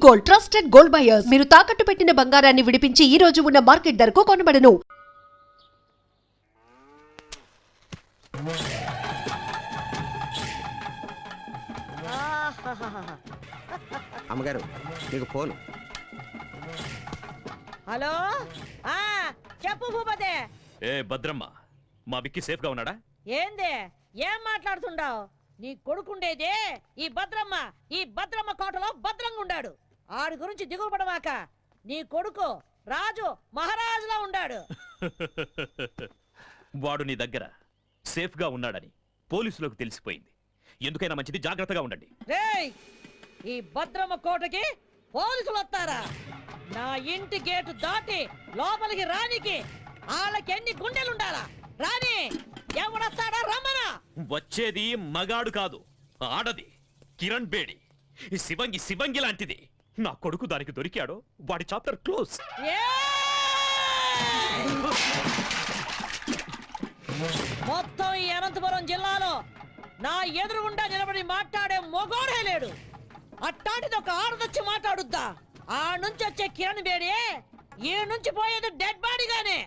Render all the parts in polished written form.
Gold, trusted gold buyers. మీరు తాకట్టు పెట్టిన బంగారాన్ని విడిపించి ఈ రోజు ఉన్న మార్కెట్ ధరకు కొనబడను. అమ్మగారు నీకు ఫోన్. హలో చెప్పు భూపతే. ఏ భద్రమ్మ, మా విక్కీ సేఫ్ గా ఉన్నాడా? ఏంది ఏం మాట్లాడుతుండావు? నీ కొడుకుండేదే ఈ భద్రమ్మ కోటలో భద్రంగా ఉండాడు. ఆడి గురించి దిగులు పడమాక. నీ కొడుకు రాజు మహారాజులా ఉండాడు. వాడు నీ దగ్గర సేఫ్ గా ఉన్నాడని పోలీసులకు తెలిసిపోయింది. ఎందుకైనా మంచిది, జాగ్రత్తగా ఉండండి. రేయ్, ఈ భద్రమ్మ కోటకి పోలీసులు వస్తారా? నా ఇంటి గేటు దాటి లోపలికి రానికి వాళ్ళకి ఎన్ని గుండెలుండాలా? రాని ఎవడొస్తాడా? రమ్మనా. వచ్చేది మగాడు కాదు, ఆడది. కిరణ్ బేడి శివంగి లాంటిది. నా కొడుకు దానికి దొరికాడో వాడి చాప్టర్ క్లోజ్. మొత్తం ఈ అనంతపురం జిల్లాలో నా ఎదురుగుండా నిలబడి మాట్లాడే మొగోడే లేడు. అట్టాంటిది ఒక ఆడదొచ్చి మాట్లాడుద్దా? ఆ నుంచి వచ్చే కిరణ్ బేడి ఈ నుంచి పోయేది డెడ్ బాడీగానే.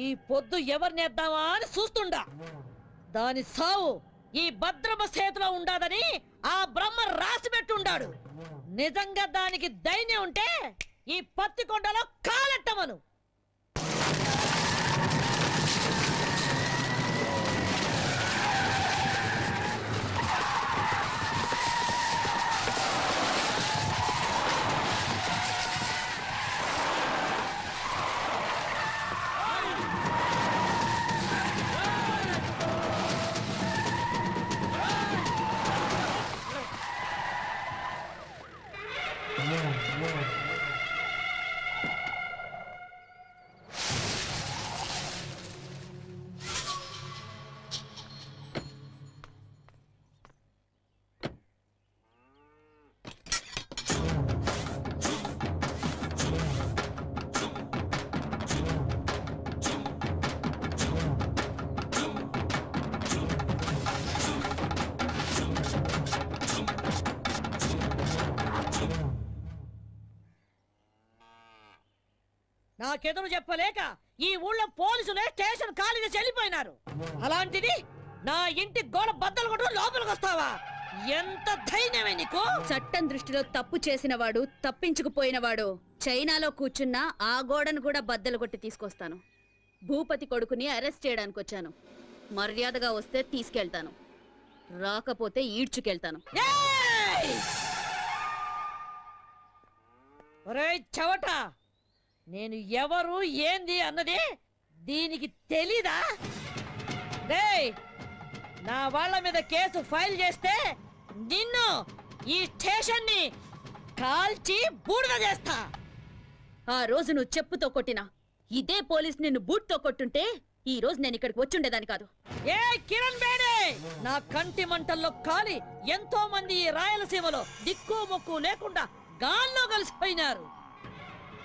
ఈ పొద్దు ఎవరినేద్దామా అని చూస్తుండా. దాని సావు ఈ భద్రమ చేతిలో ఉండాదని ఆ బ్రహ్మ రాసి పెట్టుండాడు. నిజంగా దానికి ధైర్యం ఉంటే ఈ పత్తికొండలో కాలెట్టమను. నాకెదురు చెప్పలేక ఈ ఊళ్ళో పోలీసులే స్టేషన్ ఖాళీగా చెల్లిపోయినారు. అలాంటిది నా ఇంటి గోడ బద్దలు కొట్టు లోపలికి వస్తావా? ఎంత ధైర్యమే నీకు? చట్టం దృష్టిలో తప్పు చేసిన వాడు, తప్పించుకుపోయినవాడు చైనాలో కూర్చున్నా ఆ గోడను కూడా బద్దలు కొట్టి తీసుకొస్తాను. భూపతి కొడుకుని అరెస్ట్ చేయడానికి వచ్చాను. మర్యాదగా వస్తే తీసుకెళ్తాను, రాకపోతే ఈడ్చుకెళ్తాను. ఒరేయ్ చవట, నేను ఎవరు ఏంది అన్నది దీనికి తెలీదా? రేయ్, నా వాళ్ళ మీద కేసు ఫైల్ చేస్తే నిన్ను ఈ స్టేషన్ ని కాల్చి బూడిద చేస్తా. ఆ రోజు నువ్వు చెప్పుతో కొట్టినా ఇదే పోలీస్ నిన్ను బూట్తో కొట్టుంటే ఈ రోజు నేను ఇక్కడికి వచ్చుండేదాన్ని కాదు. ఏ కిరణ్ బేడే, నా కంటి మంటల్లో కాలి ఎంతో మంది ఈ రాయలసీమలో దిక్కు మొక్కు లేకుండా గాల్లో కలిసిపోయినారు.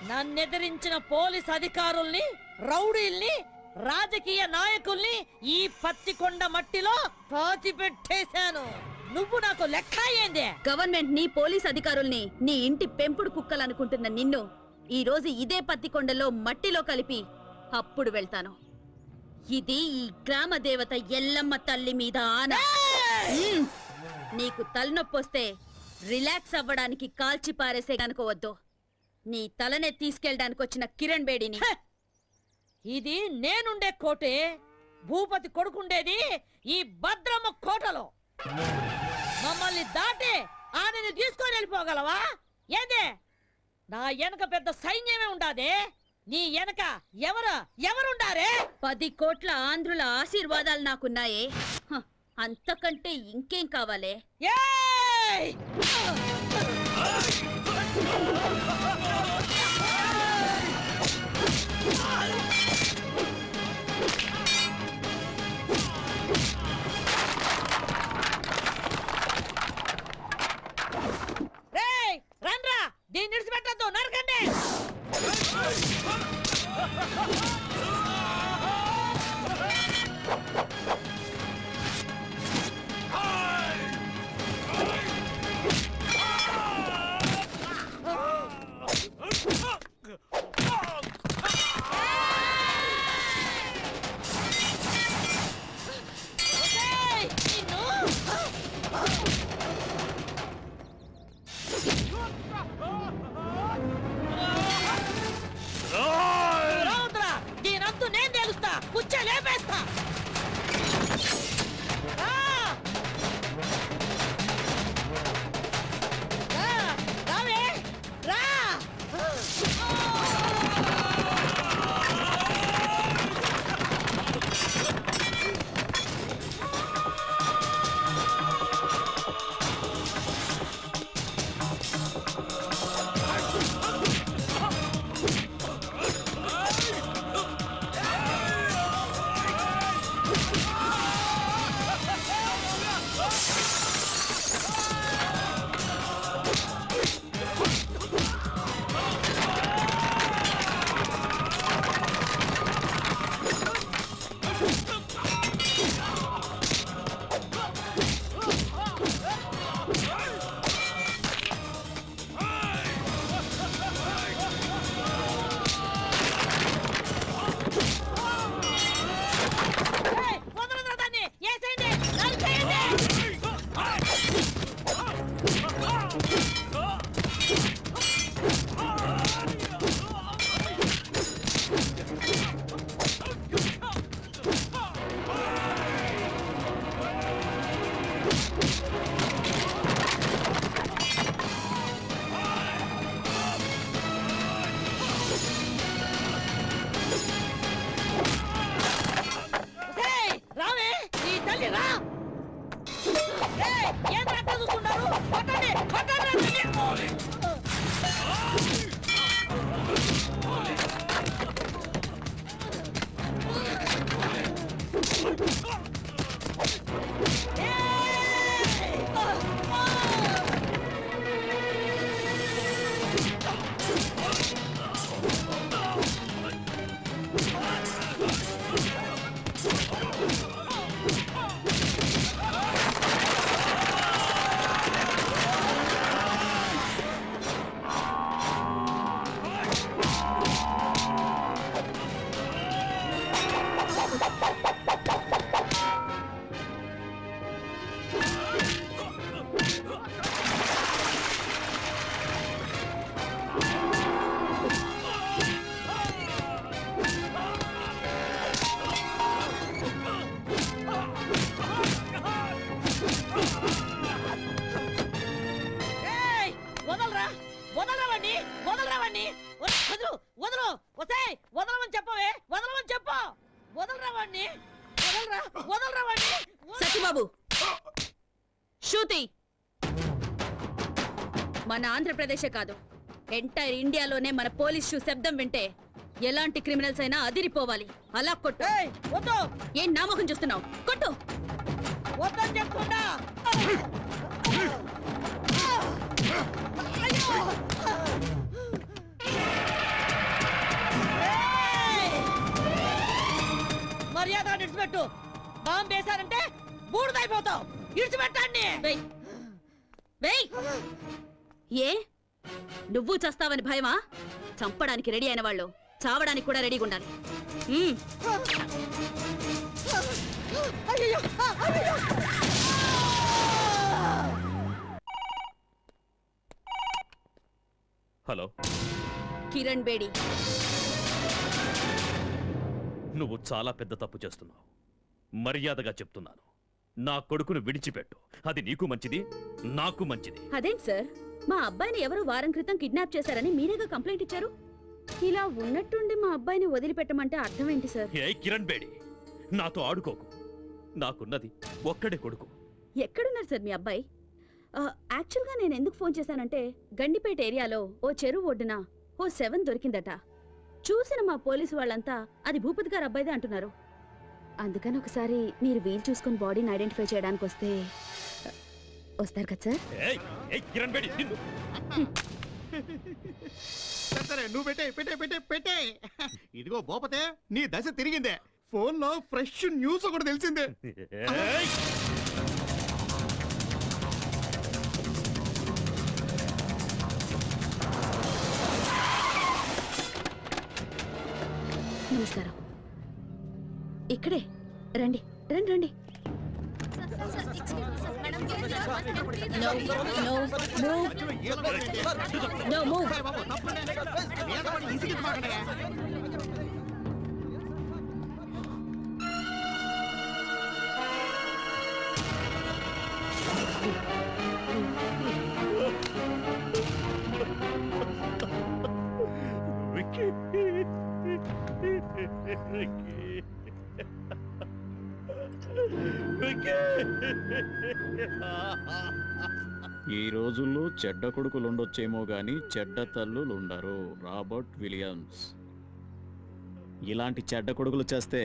నన్నెదిరించిన పోలీస్ అధికారుల్ని, రౌడీల్ని, రాజకీయ నాయకుల్ని ఈ పత్తికొండ మట్టిలో పాతిపెట్టేశాను. నువ్వు నాకు లెక్క ఏందే? గవర్నమెంట్ ని, పోలీస్ అధికారుల్ని నీ ఇంటి పెంపుడు కుక్కలనుకుంటున్న నిన్ను ఈ రోజు ఇదే పత్తికొండలో మట్టిలో కలిపి అప్పుడు వెళ్తాను. ఇది ఈ గ్రామ దేవత ఎల్లమ్మ తల్లి మీద ఆన. నీకు తలనొప్పొస్తే రిలాక్స్ అవ్వడానికి కాల్చి పారేసే గనుకోవద్దు. నీ తలనే తీసుకెళ్ళడానికి వచ్చిన కిరణ్ బేడిని. ఇది నేనుండే కోటే. భూపతి కొడుకుండేది ఈ భద్రమ్మ కోటలో. మమ్మల్ని దాటి ఆమెను తీసుకొని వెళ్ళిపోగలవా? ఏదే, నా వెనక పెద్ద సైన్యమే ఉండాదే. నీ వెనక ఎవరుండారే? 10 కోట్ల ఆంధ్రుల ఆశీర్వాదాలు నాకున్నాయే. అంతకంటే ఇంకేం కావాలే? రండ్రా, దీన్ని విడిచిపెట్టద్దు, నరకండి. రావుతురా దీనంతు నేను తెలుస్తా పుచ్చ లేపేస్తా రా! రా! రావే! రా! ఏయ్, వదలొద్దురా దాన్ని! ఏసేయండి! నరికేయండి! ఏయ్, రావే! నీ తల్లి రా! ఏయ్, ఏం అట్లా చూస్తున్నారు? కొట్టండి! కొట్టండి అతన్ని! ఏయ్, వదలరా! వదలరా వాణ్ణి! వదలరా వాణ్ణి! వదలు! వదలు! ఒసేయ్, వదలమని చెప్పవే! వదలమని చెప్పు! వదలరా వాణ్ణి! వదలరా! వదలరా వాణ్ణి! సత్యబాబు శృతి మన ఆంధ్రప్రదేశే కాదు ఎంటైర్ ఇండియాలోనే మన పోలీస్ షూ శబ్దం వింటే ఎలాంటి క్రిమినల్స్ అయినా అదిరిపోవాలి అలా కొట్టు ఏయ్, వద్దు! ఏం నామోహం చూస్తున్నావు కొట్టు వద్దని చెప్తున్నా! అయ్యో! ఏయ్! మర్యాద ఇడిచిపెట్టు! బాంబు వేశారంటే బూడిదైపోతావు! ఇడిచిపెట్టండి! వెయ్ వెయ్ ఏ నువ్వు చస్తావని భయమా చంపడానికి రెడీ అయిన వాళ్ళు చావడానికి కూడా రెడీగా ఉండాలి ఉమ్. అయ్యయ్యో! అయ్యయ్యో! హలో, కిరణ్ బేడి నువ్వు చాలా పెద్ద తప్పు చేస్తున్నావు. మర్యాదగా చెప్తున్నాను, నా కొడుకును విడిచిపెట్టు. అది నీకు మంచిది, నాకు మంచిది. అదేంటి సార్ మా అబ్బాయిని ఎవరు వారం క్రితం కిడ్నాప్ చేశారని మీరేగా కంప్లైంట్ ఇచ్చారు ఇలా ఉన్నట్టుండి మా అబ్బాయిని వదిలిపెట్టమంటే అర్థం ఏంటి సార్ ఏ కిరణ్ బేడి, నాతో ఆడుకోకు. నాకున్నది ఒక్కడే కొడుకు. ఎక్కడున్నారు సార్ మీ అబ్బాయి యాక్చువల్గా నేను ఎందుకు ఫోన్ చేశానంటే గండిపేట ఏరియాలో ఓ చెరువు ఒడ్డున ఓ 7 దొరికిందట చూసిన మా పోలీసు వాళ్ళంతా అది భూపతి గారు అబ్బాయిదే అంటున్నారు అందుకని ఒకసారి మీరు వీలు చూసుకొని బాడీని ఐడెంటిఫై చేయడానికి వస్తారు కదా సార్ ఏయ్, ఏయ్ కిరణ్ బేడి, నిన్ను. సరే నువ్వు పెట్టే పెట్టే పెట్టే పెట్టే ఇదిగో బోపతే నీ దశ తిరిగిందే ఫోన్ లో ఫ్రెష్ న్యూస్ ఒకటి తెలిసిందే ఏయ్! నమస్కారం ఇక్కడే రండి రండి రండి madam No, no, move. No, move. బాబు తప్పండి మీద పడి ఇసిగించమాకండి. విక్కీ ఈ రోజుల్లో చెడ్డ కొడుకులుండొచ్చేమో గాని చెడ్డ తల్లులుండరు. Robert Williams. ఇలాంటి చెడ్డ కొడుకులు చేస్తే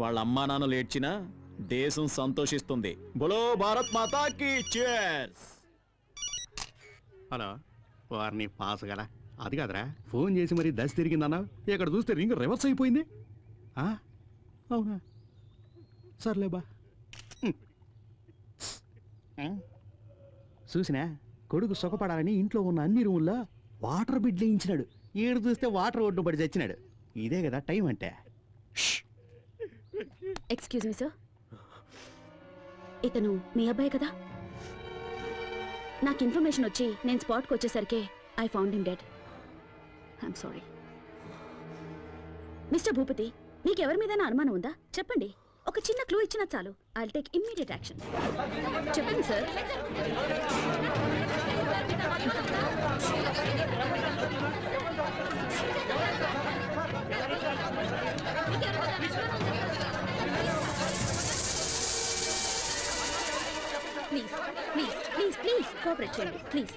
వాళ్ళ అమ్మా నాన్నలు ఏడ్చినా దేశం సంతోషిస్తుంది. బోలో భారత్ మాతాకి cheers. హలో వారిని పాస్ కదా అది కాదురా ఫోన్ చేసి మరి దశ తిరిగిందన్నా ఇక్కడ చూస్తే రింగ్ రివర్స్ అయిపోయింది. అవునా సర్లేబా. చూసినా కొడుకు సుఖపడాలని ఇంట్లో ఉన్న అన్ని రూముల్లో వాటర్ బిడ్ వేయించినాడు. ఈడు చూస్తే వాటర్ ఒడ్డు పడి చచ్చినాడు. ఇదే కదా టైం అంటే. ఎక్స్క్యూజ్ మీ సార్, ఇతను మీ అబ్బాయి కదా? నాకు ఇన్ఫర్మేషన్ వచ్చి నేను స్పాట్కి వచ్చేసరికి I found him dead. I'm sorry. Mister Bhupathi, మీకు ఎవరి మీదైనా అనుమానం ఉందా? చెప్పండి. ఒక చిన్న క్లూ ఇచ్చినా చాలు. I will take immediate action. చెప్పండి sir. Please please please please cooperate చేయండి ప్లీజ్.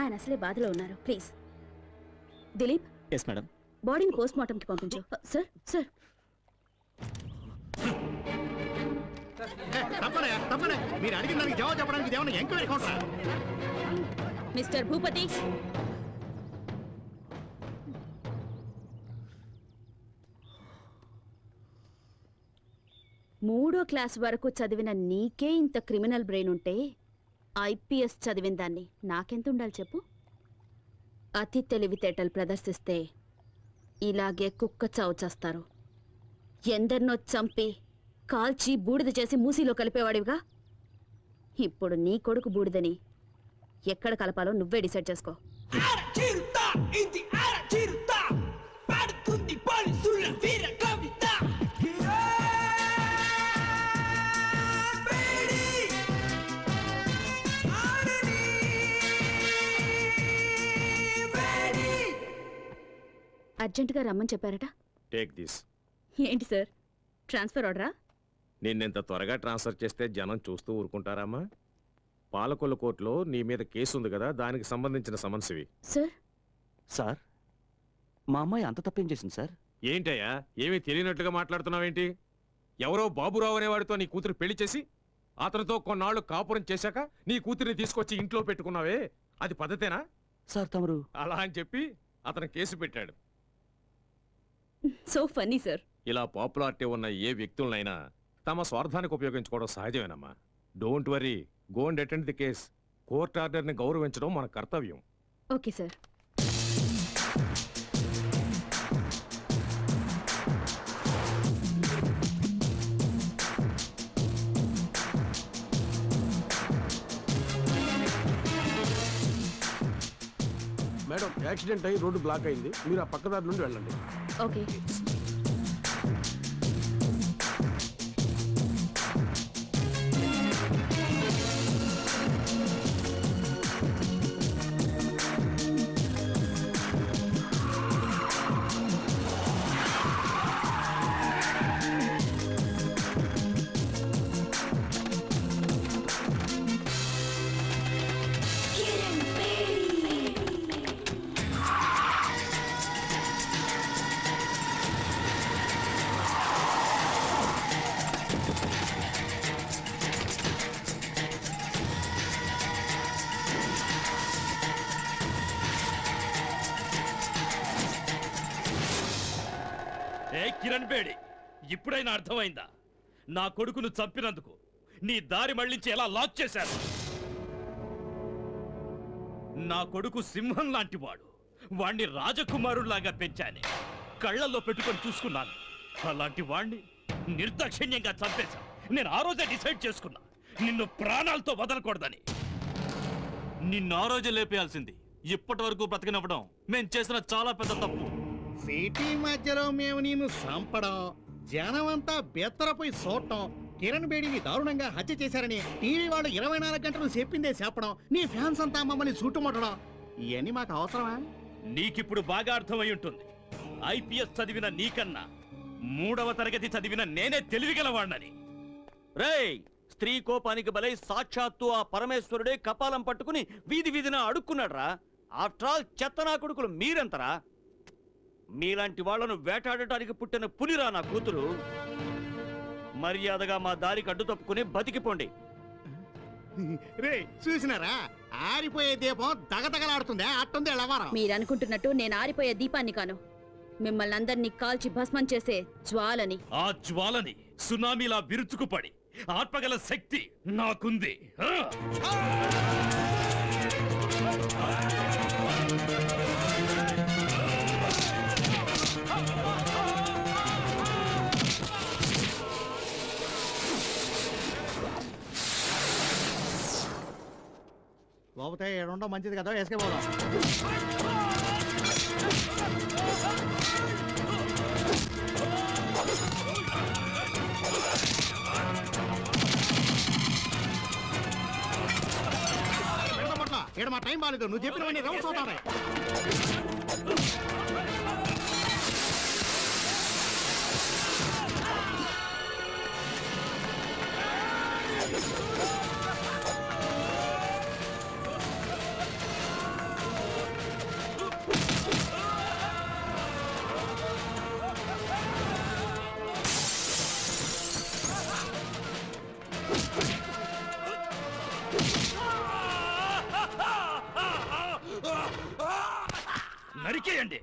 ఆయన అసలే బాధలో ఉన్నారు. Please Dileep, yes madam. బాడీని పోస్ట్ మార్టంకి పంపించు. సార్ సార్ తప్పనే మీరు అడిగిన దానికి జవాబు చెప్పడానికి ఏమన్నా ఎంక్వైరీ కౌంటరా? మిస్టర్ భూపతి, మూడో క్లాస్ వరకు చదివిన నీకే ఇంత క్రిమినల్ బ్రెయిన్ ఉంటే ఐపీఎస్ చదివిన దాన్ని నాకెంత ఉండాలి చెప్పు? అతి తెలివితేటలు ప్రదర్శిస్తే ఇలాగే కుక్క చావు చేస్తారు. ఎందరినో చంపి కాల్చి బూడిద చేసి మూసీలో కలిపేవాడివిగా. ఇప్పుడు నీ కొడుకు బూడిదని ఎక్కడ కలపాలో నువ్వే డిసైడ్ చేసుకో. అర్జెంటుగా రమ్మని చెప్పారట. Take this. ఏంటి సార్, ట్రాన్స్ఫర్ ఆర్డరా? నిన్నెంత త్వరగా ట్రాన్స్ఫర్ చేస్తే జనం చూస్తూ ఊరుకుంటారమ్మా? పాలకొల్లు కోర్టులో నీ మీద కేసు ఉంది కదా, దానికి సంబంధించిన సమన్సివి. సార్ సార్ మా అమ్మాయి అంత తప్పేం చేసింది సార్? ఏంటయ్యా, ఏమీ తెలియనట్టుగా మాట్లాడుతున్నావేంటి? ఎవరో బాబురావు అనేవాడితో నీ కూతురు పెళ్లి చేసి అతనితో కొన్నాళ్ళు కాపురం చేశాక నీ కూతురిని తీసుకొచ్చి ఇంట్లో పెట్టుకున్నావే, అది పద్ధతేనా? సార్ తమరు అలా అని చెప్పి అతను కేసు పెట్టాడు. So funny sir. ఇలా పాపులారిటీ ఉన్న ఏ వ్యక్తులనైనా తమ స్వార్థానికి ఉపయోగించుకోవడం సహజమేనమ్మా. Don't worry, go and attend the case. Court ఆర్డర్ని గౌరవించడం మన కర్తవ్యం. Okay sir. మేడం, యాక్సిడెంట్ అయ్యి రోడ్డు బ్లాక్ అయింది. మీరు ఆ పక్కదారి నుండి వెళ్ళండి. ఓకే. ఏ కిరణ్ బేడి, ఇప్పుడైనా అర్థమైందా? నా కొడుకును చంపినందుకు నీ దారి మళ్లించి ఎలా లాక్ చేశారు? నా కొడుకు సింహం లాంటి వాడు. వాణ్ణి రాజకుమారులాగా పెంచానే, కళ్ళల్లో పెట్టుకొని చూసుకున్నాను. అలాంటి వాణ్ణి నిర్దాక్షిణ్యంగా చంపేశా. నేను ఆ రోజే డిసైడ్ చేసుకున్నా, నిన్ను ప్రాణాలతో వదలకూడదని. నిన్ను ఆ రోజే లేపేయాల్సింది. ఇప్పటి వరకు బ్రతికినవ్వడం మేం చేసిన చాలా పెద్ద తప్పు. సిటీ మధ్యలో మేము నిన్ను చంపడం, జనమంతా బెత్తరపోయి చూడటం, కిరణ్ బేడిని దారుణంగా హత్య చేశారని టీవీ వాళ్ళు 24 గంటలు చెప్పిందే చెప్పడం, నీ ఫ్యాన్స్ అంతా మమ్మల్ని చుట్టుముట్టడం, ఇవన్నీ మాకు అవసరమా? నీకిప్పుడు బాగా అర్థమై ఉంటుంది. ఐపీఎస్ చదివిన నీకన్నా 3వ తరగతి చదివిన నేనే తెలివిగలవాణ్ణని. రేయ్, స్త్రీ కోపానికి బలై సాక్షాత్తు ఆ పరమేశ్వరుడే కపాలం పట్టుకుని వీధి వీధిన అడుక్కున్నాడ్రా. ఆఫ్టర్ ఆల్ చెత్తనా కొడుకులు మీరెంతరా? మీలాంటి వాళ్లను వేటాడటానికి పుట్టిన పులిరా నా కూతురు. మర్యాదగా మా దారికి అడ్డు తప్పుకుని బతికిపోండి. రే చూసినారా, ఆరిపోయే దీపం దగదగలాడుతుందే, అట్టుంది ఎలవారం. మీరనుకుంటున్నట్టు నేను ఆరిపోయే దీపాన్ని కాను, మిమ్మల్ని అందరినీ కాల్చి భస్మం చేసే జ్వాలని. ఆ జ్వాలని సునామీలా విరుచుకుపడి ఆత్మగల శక్తి నాకుంది. లోపతే ఏడుండో మంచిది కదా, వేసుకెళ్ళిపోదాం. ఇక్కడ మా టైం బాగాలేదు, నువ్వు చెప్పినవన్నీ రౌండ్స్ అవుతాయి. నరికేయండి.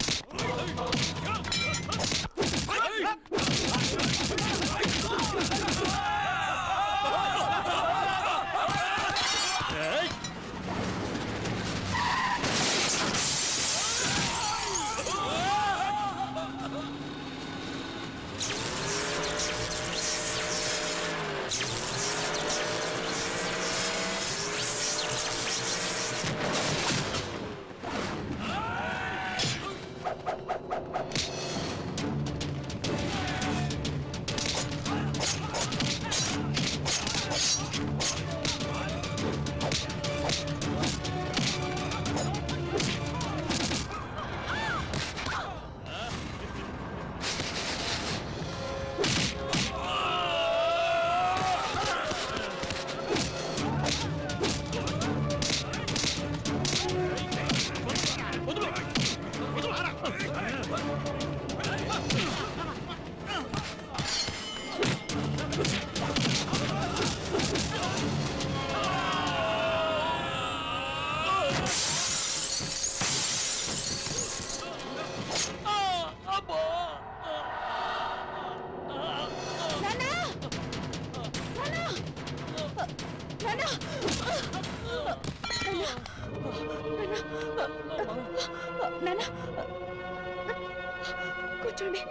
కూర్చోండి.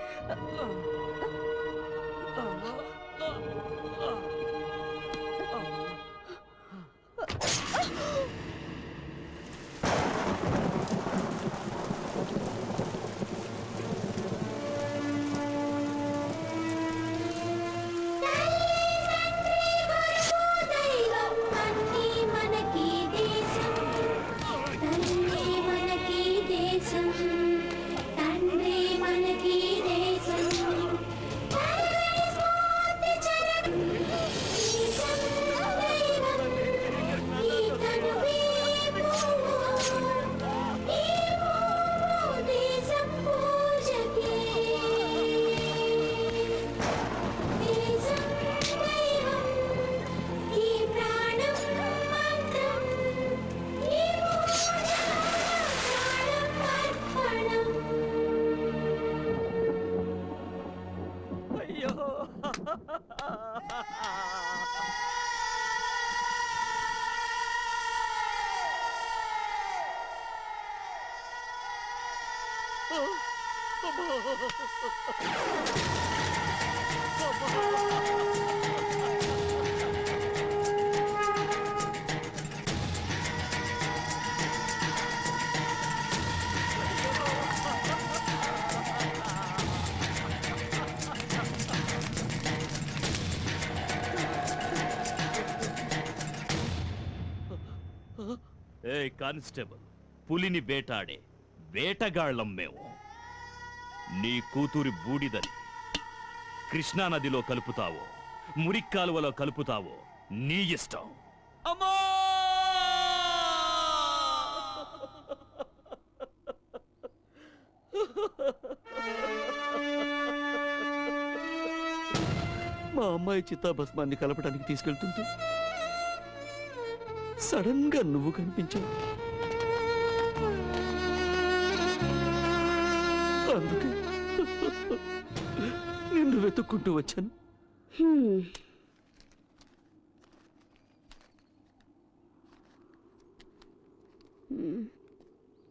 రే కానిస్టేబుల్, పులిని వేటాడే వేటగాళ్ళం మేము. నీ కూతురి బూడిదని కృష్ణానదిలో కలుపుతావో మురిక్కాలువలో కలుపుతావో నీ ఇష్టం. అమ్మా! మా అమ్మాయి చిత్తాభస్మాన్ని కలపడానికి తీసుకెళ్తుంటే సడన్ గా నువ్వు కనిపించావు. అందుకే నిన్ను వెతుక్కుంటూ వచ్చాను.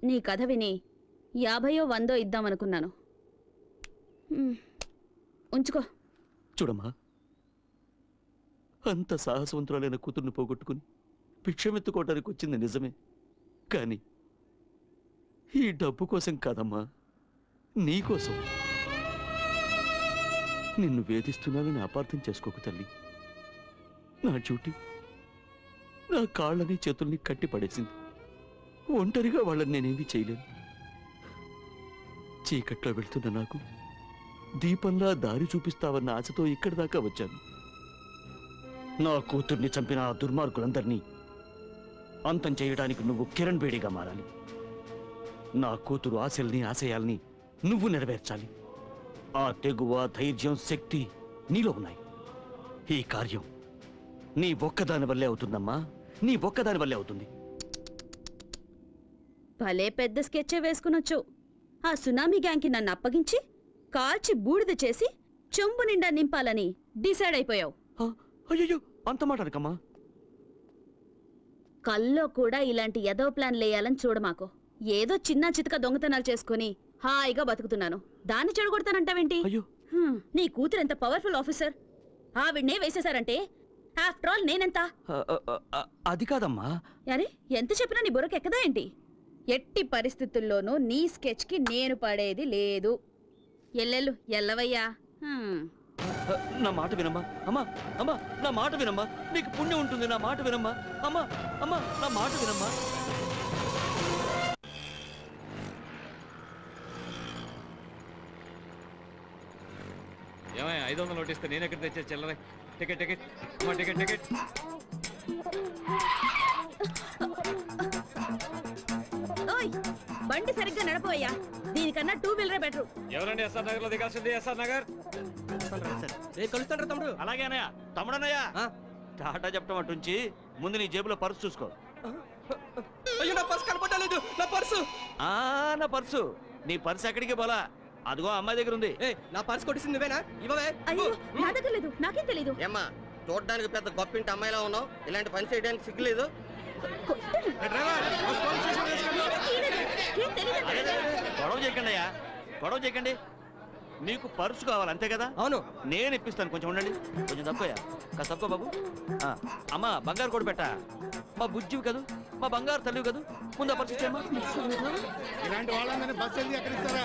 నీ కథ విని 50 100 ఇద్దామనుకున్నాను. ఉంచుకో. చూడమ్మా, అంత సాహసవంతురాలైన కూతుర్ని పోగొట్టుకుని భిక్షమెత్తుకోవడానికి వచ్చింది నిజమే, కానీ ఈ డబ్బు కోసం కాదమ్మా, నీకోసం. నిన్ను వేధిస్తున్నానని అపార్థం చేసుకోకు తల్లి. నా డ్యూటీ నా కాళ్ళని చేతుల్ని కట్టి పడేసింది. ఒంటరిగా వాళ్ళని నేనేమీ చేయలేను. చీకట్లో వెళ్తున్న నాకు దీపంలా దారి చూపిస్తావన్న ఆశతో ఇక్కడి దాకా వచ్చాను. నా కూతుర్ని చంపిన ఆ దుర్మార్గులందరినీ అంతం చేయడానికి నువ్వు కిరణ్ బేడిగా మారాలి. నా కూతురు ఆశల్ని ఆశయాల్ని నువ్వు నెరవేర్చాలి. ఆ తెగువ, ధైర్యం, శక్తి నీలో ఉన్నాయి. ఈ కార్యం నీ ఒక్కదాని వల్లే అవుతుందమ్మా, నీ ఒక్కదాని వల్లే అవుతుంది. భలే పెద్ద స్కెచ్చే వేసుకునొచ్చు. ఆ సునామీ గ్యాంగ్కి నన్ను అప్పగించి కాల్చి బూడిద చేసి చెంబు నిండా నింపాలని డిసైడ్ అయిపోయావు. అయ్యో, అంత మాట అనకమ్మా. కల్లో కూడా ఇలాంటి ఎదో ప్లాన్ లేయాలని చూడమాకు. ఏదో చిన్న చితక దొంగతనాలు చేసుకుని హాయిగా బతుకుతున్నాను, దాన్ని చెడగొడతానంటావేంటి? అయ్యో, నీ కూతురు ఎంత పవర్ఫుల్ ఆఫీసర్, ఆవిడ్నే వేసేశారంటే ఆఫ్టర్ ఆల్ నేనెంత? అది కాదమ్మా. అరే, ఎంత చెప్పినా నీ బుర్రకెక్కదా ఏంటి? ఎట్టి పరిస్థితుల్లోనూ నీ స్కెచ్ కి నేను పడేది లేదు. ఎల్లెళ్ళు ఎల్లవయ్యా. నా మాట వినమ్మా. అమ్మా, అమ్మా, నా మాట వినమ్మా. నీకు పుణ్యం ఉంటుంది. నా మాట వినమ్మా. అమ్మా, అమ్మా, నా మాట వినమ్మా. ఏమయ్య 500 నోట్ ఇస్తే నేను ఎక్కడ తెచ్చా చిల్లర? టికెట్ టికెట్ అమ్మా, టికెట్ టికెట్. ఓయ్, బండి సరిగ్గా నడపవయ్యా. దీనికన్నా 2 వీలరే బెటర్. ఎవరండి ఎస్ఆర్ నగర్ లో దిగాల్సింది? ఎస్ఆర్ నగర్. కలుస్తాడు తమ్ముడు. అలాగే అన్నయ్య. తమ్ముడన్నయ్య, టాటా చెప్పడం అటుంచి ముందు నీ జేబులో పర్సు చూసుకో. అయ్యో, నా పర్సు కనపడలేదు. నా పర్సు. నా పర్సు. నీ పర్సు ఎక్కడికి పోలా, అదిగో అమ్మాయి దగ్గర ఉంది. నా పర్సు కొట్టింది నువ్వేనా? ఇవ్వవే. అయ్యో, నా దగ్గర లేదు, నాకేం తెలీదు. ఏమ్మా, చూడడానికి పెద్ద గొప్పింటి అమ్మాయిలా ఉన్నావు, ఇలాంటి పని చేయడానికి సిగ్గులేదు? గొడవ చేయకండి అయ్యా, గొడవ చేయకండి. మీకు పర్సు కావాలి అంతే కదా? అవును. నేను ఇప్పిస్తాను, కొంచెం ఉండండి. కొంచెం తక్కువయ్యా, కాస్త తక్కువ బాబు. అమ్మా, బంగారు కూడా పెట్టా. మా బుజ్జివి కదూ, మా బంగారు తల్లివి కదూ, ముందు పర్సు ఇచ్చేమ్మా. ఇలాంటి వాళ్ళందరినీ బస్ వెళ్ళి ఎక్కడిస్తారా?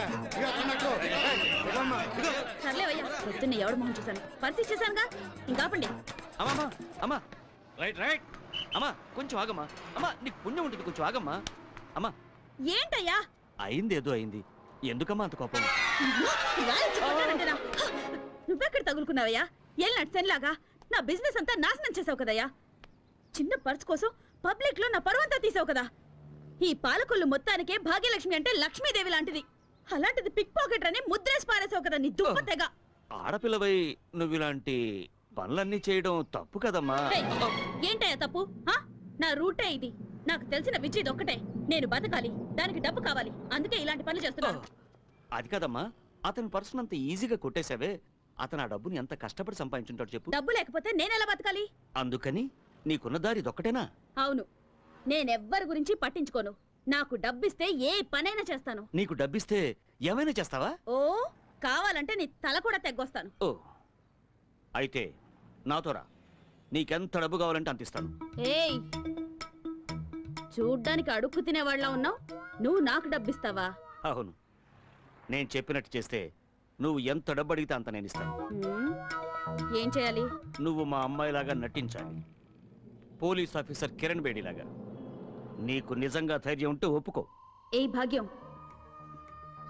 సర్లేవయ్యా, పొద్దున్న ఎవడు మొహం చూశాను, పరిస్థితి ఇచ్చేసానుగా, ఇంకాపండి. అమ్మా, అమ్మా, రైట్ రైట్. అమ్మా, కొంచెం ఆగమ్మా. అమ్మా, నీకు పుణ్యం ఉంటుంది, కొంచెం ఆగమ్మా. అమ్మా, ఏంటయ్యా? అయింది ఏదో అయింది, ఎందుకమ్మా అంత కోపం? నువ్వెక్కడ తగులుకున్నావయ్యా? ఏళ్ళ సెన్లాగా నా బిజినెస్ అంతా నాశనం చేసావు కదయ్యా. చిన్న పర్స్ కోసం పబ్లిక్ లో నా పరువంతా తీసావు కదా. ఈ పాలకొల్లు మొత్తానికే భాగ్యలక్ష్మి అంటే లక్ష్మీదేవి లాంటిది. అలాంటిది పిక్ పాకెట్ అని ముద్రేసి పారేసావు కదా నీ దుప్పతెగ. ఆడపిల్లవై నువ్వు ఇలాంటి పనులన్నీ చేయడం తప్పు కదమ్మా. ఏంటయ్యా తప్పు? నా రూటే ఇది. నాకు తెలిసిన విద్య ఇది ఒక్కటే. నేను బతకాలి, దానికి డబ్బు కావాలి, అందుకే ఇలాంటి పనులు చేస్తున్నాను. అది కదమ్మా, అతని పర్సును అంత ఈజీగా కొట్టేశావే. అతను ఆ డబ్బుని ఎంత కష్టపడి సంపాదించుంటాడు చెప్పు. డబ్బు లేకపోతే నేనెలా బతకాలి? అందుకని నీకున్న దారి ఇదొక్కటేనా? అవును, నేనెవ్వరి గురించి పట్టించుకోను. నాకు డబ్బిస్తే ఏ పనైనా చేస్తాను. నీకు డబ్బిస్తే ఏమైనా చేస్తావా? ఓ, కావాలంటే నీ తల కూడా తెగ్గొస్తాను. ఓ, అయితే నాతో రా, నీకెంత డబ్బు కావాలంటే అంత ఇస్తాను. ఏయ్, చూడ్డానికి అడుక్కు తినేవాళ్ళ ఉన్నావు, నువ్వు నాకు డబ్బిస్తావా? అవును, నేను చెప్పినట్టు చేస్తే నువ్వు ఎంత డబ్బు అడిగితే అంత నేను ఇస్తాను. ఏం చేయాలి? నువ్వు మా అమ్మాయిలాగా నటించాలి, పోలీస్ ఆఫీసర్ కిరణ్ బేడిలాగా. నీకు నిజంగా ధైర్యం ఉంటే ఒప్పుకో. ఏ భాగ్యం,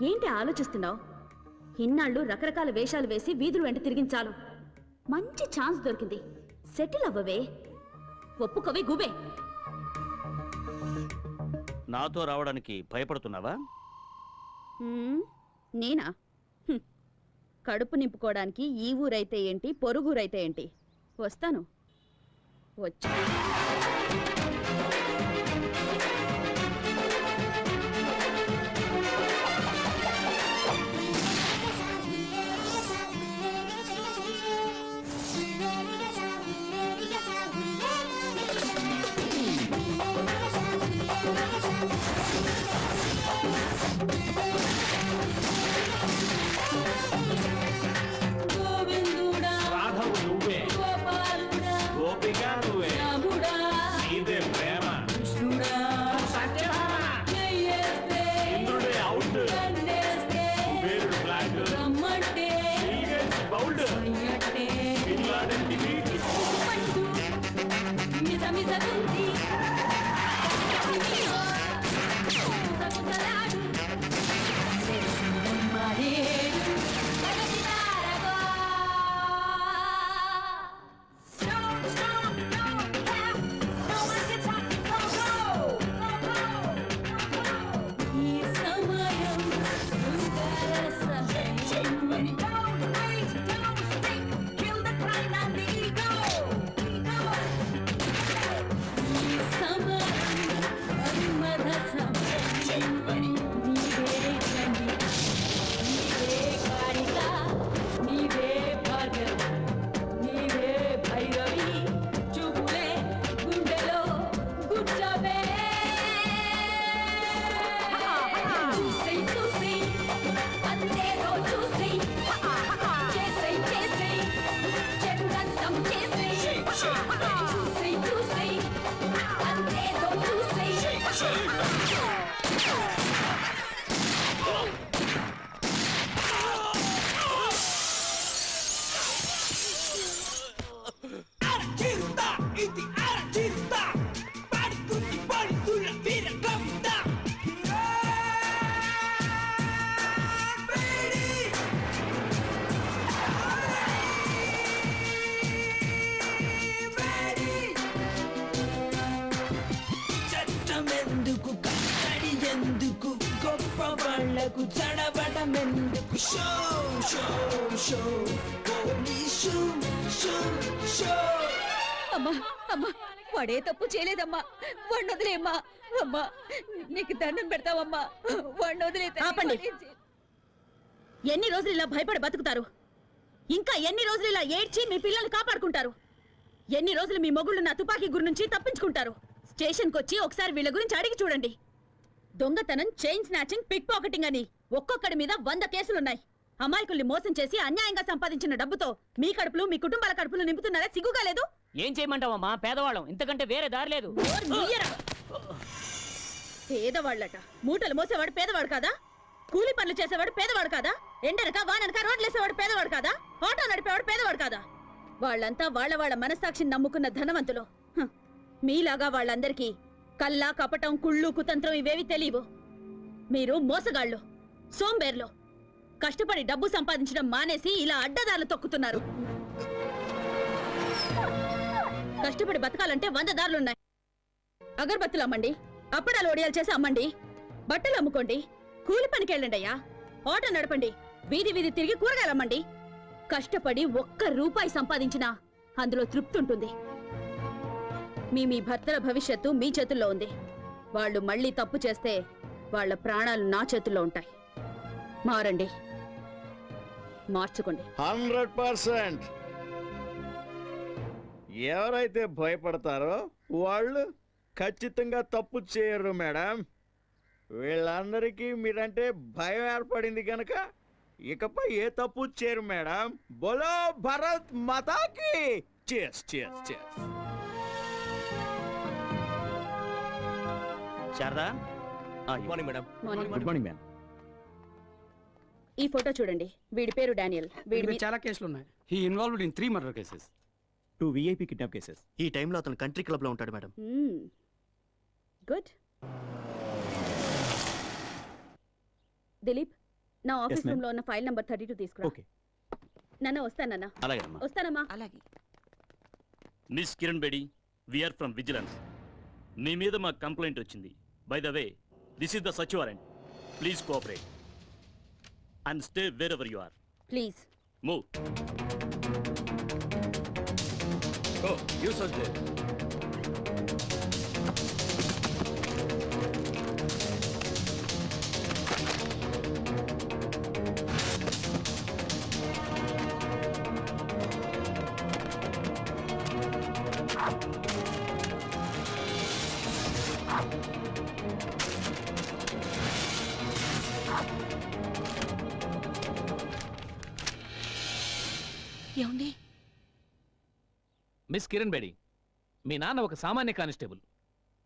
ఏంటి ఆలోచిస్తున్నావు? ఇన్నాళ్ళు రకరకాల వేషాలు వేసి వీధులు వెంట తిరిగించాలు. మంచి ఛాన్స్ దొరికింది, సెటిల్ అవ్వవే. ఒప్పుకోవే గుబే. నాతో రావడానికి భయపడుతున్నావా? నేనా? కడుపు నింపుకోవడానికి ఈ ఊరైతే ఏంటి, పొరుగురైతే ఏంటి, వస్తాను. వచ్చి అమ్మా అమ్మా, వాడే తప్పు చేయలేదమ్మా. వాడిని వదిలేమ్మా. అమ్మా నీకు దండం పెడతావమ్మా, వాడిని వదిలే. ఆపండి. ఎన్ని రోజులు ఇలా భయపడి బతుకుతారు? ఇంకా ఎన్ని రోజులు ఇలా ఏడ్చి మీ పిల్లల్ని కాపాడుకుంటారు? ఎన్ని రోజులు మీ మొగుళ్ళు నా తుపాకీ గురి నుంచి తప్పించుకుంటారు? స్టేషన్కి వచ్చి ఒకసారి వీళ్ళ గురించి అడిగి చూడండి. దొంగతనం, చైన్ స్నాచింగ్, పిక్ పాకెటింగ్ అని ఒక్కొక్కడి మీద 100 కేసులున్నాయి. అమాయకుల్ని మోసం చేసి అన్యాయంగా సంపాదించిన డబ్బుతో మీ కడుపులు, మీ కుటుంబాల కడుపులు నింపుతున్నారా? సిగ్గుగా లేదు? ఏం చేయమంటావమ్మా, పేదవాళ్ళం, ఇంతకంటే వేరే దారి లేదు. పేదవాళ్ళట. మూటలు మోసేవాడు పేదవాడు కాదా? కూలి పనులు చేసేవాడు పేదవాడు కాదా? ఎండనక వాననక రోడ్లేసేవాడు పేదవాడు కాదా? ఆటో నడిపేవాడు పేదవాడు కాదా? వాళ్ళంతా వాళ్ళ మనస్సాక్షిని నమ్ముకున్న ధనవంతులు. మీలాగా వాళ్ళందరికీ కల్లా, కపటం, కుళ్ళు, కుతంత్రం ఇవేవి తెలియవు. మీరు మోసగాళ్ళు, సోంబేర్లు. కష్టపడి డబ్బు సంపాదించడం మానేసి ఇలా అడ్డదారులు తొక్కుతున్నారు. కష్టపడి బతకాలంటే 100 దారులున్నాయి. అగరబత్తులు అమ్మండి, అప్పడాలు ఒడియాలు చేసి అమ్మండి, బట్టలు అమ్ముకోండి, కూలి పనికి వెళ్ళండి అయ్యా, ఆటో నడపండి, వీధి వీధి తిరిగి కూరగాయలు అమ్మండి. కష్టపడి 1 రూపాయి సంపాదించినా అందులో తృప్తి ఉంటుంది. మీ భర్తల భవిష్యత్తు మీ చేతుల్లో ఉంది. వాళ్ళు మళ్ళీ తప్పు చేస్తే వాళ్ళ ప్రాణాలు నా చేతుల్లో ఉంటాయి. మారండి, మార్చుకోండి. 100%. ఎవరైతే భయపడతారో వాళ్ళు ఖచ్చితంగా తప్పు చేయరు మేడం. వీళ్ళందరికీ మీరంటే భయం ఏర్పడింది కనుక ఇకపై ఏ తప్పు చేయరు మేడం. బోలో భారత్ మాతాకి. cheers cheers cheers. Sharada, morning madam. Good morning ma'am. ఈ ఫోటో చూడండి. వీడి పేరు డానియల్. వీడి చాలా కేసులు ఉన్నాయి. He involved in 3 murder cases, 2 VIP kidnap cases. ఈ టైంలో అతను కంట్రీ క్లబ్ లో ఉంటాడు మేడం. గుడ్. దిలీప్, నా ఆఫీస్ ma'am. రూమ్ లో ఉన్న ఫైల్ నంబర్ 32 తీసుకురా. ఓకే. నాన్న వస్తానన్నా. అలాగేనమ్మా. వస్తానమ్మా. అలాగే. Miss Kiran Bedi we're from vigilance. మీ మీద మాకు కంప్లైంట్ వచ్చింది. By the way, this is the సచ్ warrant. Please cooperate and stay wherever you are. Please. Move. Oh, you search there. ఏమండి? మిస్ కిరణ్ బేడి, మీ నాన్న ఒక సామాన్య కానిస్టేబుల్.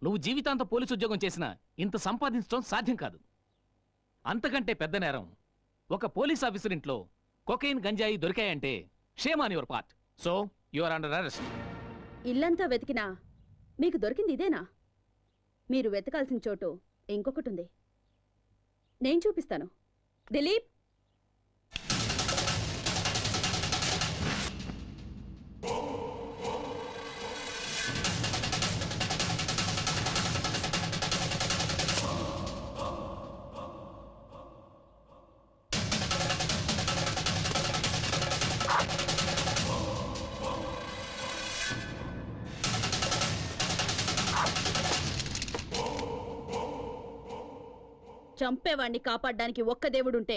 నువ్వు జీవితాంత పోలీసు ఉద్యోగం చేసినా ఇంత సంపాదించడం సాధ్యం కాదు. అంతకంటే పెద్ద నేరం, ఒక పోలీస్ ఆఫీసర్ ఇంట్లో కొకైన్ గంజాయి దొరికాయంటే shame on your part. So you are under arrest. ఇల్లంతా వెతికినా మీకు దొరికింది ఇదేనా? మీరు వెతకాల్సిన చోటు ఇంకొకటి ఉంది. నేను చూపిస్తాను. దిలీప్, చంపేవాణ్ణి కాపాడడానికి ఒక్క దేవుడుంటే